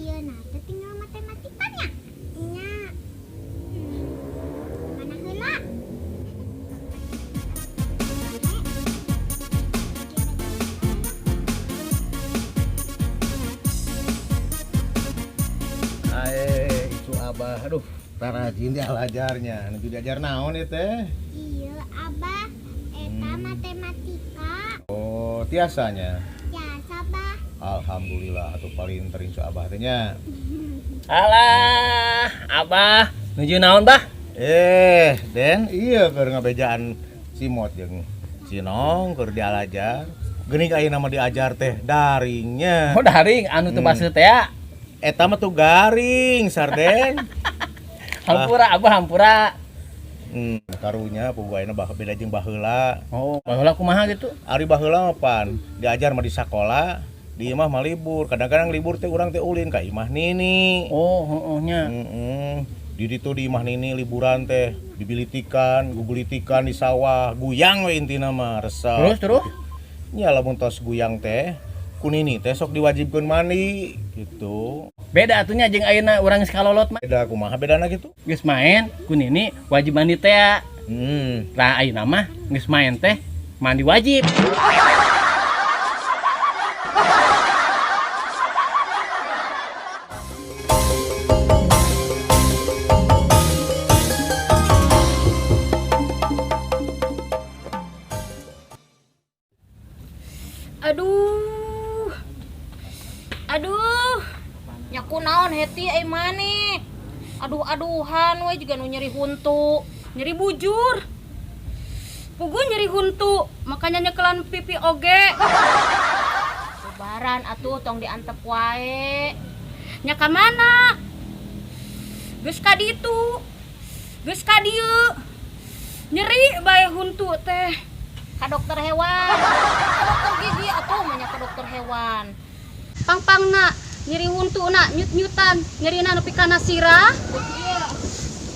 ayeuna teh tinggal matematikanya. Nya. Mana heula? Itu abah, aduh, tarajin dia alajarnya. Nanti diajar naon ya teh? Iya, Abah. Eta matematika. Oh, tiasanya. Biasa, Bah. Alhamdulillah, atuh paling terincu abah teh nya. Alah, Abah, nuju naon, Bah? Den, iya keur ngabejaan si Mot jeung si Nong keur dialajar. Geuning ayeuna mah diajar teh daringnya. Oh, daring anu teu basa teh ya. Eta mah tuh garing, Sarden. Hampura, Abah, hampura. Karunya pugwaina beda jeung baheula. Oh, baheula kumaha gitu? Ari baheula mah pan diajar mah di sakola, di imah mah libur. Kadang-kadang libur teh urang teh ulin ka imah Nini. Oh, heuh nya. Di ditu di imah Nini liburan teh dibilitikan, gugulitikan di sawah, guyang we intina mah resep. Terus? Nya lamun tos guyang teh ku Nini teh sok diwajibkeun mandi gitu. Beda atunya jeung ayeuna urang geus kalolot mah. Beda kumaha bedana gitu? Geus main ku Nini wajib mandi teh ya. Lah ayeuna mah geus main teh mandi wajib. Aduh, nyaku naon heti ai mane. Aduh-aduhan we juga nu nyeri huntu, nyeri bujur. Pugu nyeri huntu, makanya nyekelan pipi oge. Lebaran atuh tong diantep wae. Nya ka mana? Geus ka ditu. Geus ka dieu. Nyeri bae huntu teh. Ka dokter hewan. Ka dokter gigi atuh mah nya ka dokter hewan. Pang-pangna nyeri huntuna nyut-nyutan nyerina nepi kana sirah.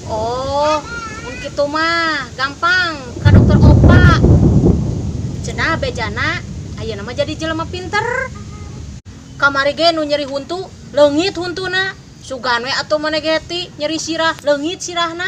Oh, mun kitu mah gampang ka dokter Opa. Cenah bejana ayeuna mah jadi jelema pinter. Kamari ge nu nyeri huntu leungit huntuna. Sugan we atuh maneh ge ti nyeri sirah leungit sirahna.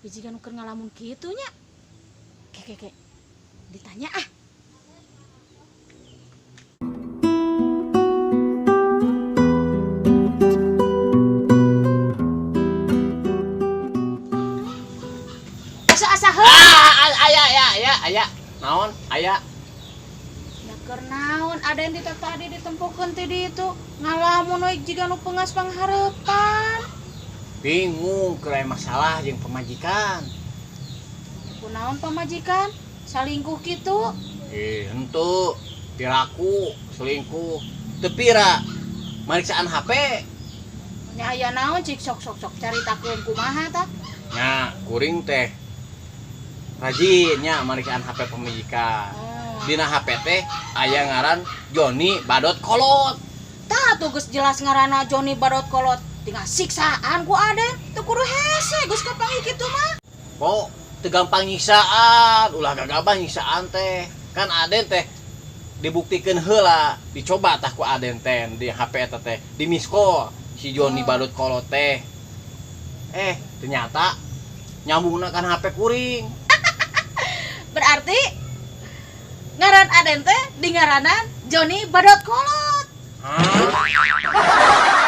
Jika nuker ngalamun gitu nya. Kek. Ditanya ah. Asa-asa heula. Aya. Naon? Aya. Ya keur naon aden di tadi ditempukeun ti ditu. Ngalamun we jiga nu peungas panghareupan. Bingung kira masalah jeung pemajikan. Kunaon pamajikan? Salingkuh kitu? Henteu. Piraku selingkuh. Teu pira. Mariksaan HP. Nya aya naon cik sok caritakeun kumaha tah? Nya kuring teh rajin nya mariksaan HP pemajikan. Dina HP teh aya ngaran Joni Badot Kolot. Tah tuh geus jelas ngaranna Joni Badot Kolot. Tinggal siksaan ku aden, teu kudu hese geus kapanggih kitu mah. Pok, teu gampang nyiksaan, ulah gagabah nyiksaan teh. Kan aden teh dibuktikeun heula, dicoba tah ku aden teh di HP eta teh, di miss call si Joni Badut Kolot teh. Ternyata nyambungna kan HP kuring. Berarti ngaran aden teh di ngaranan Joni Badot Kolot. Hah?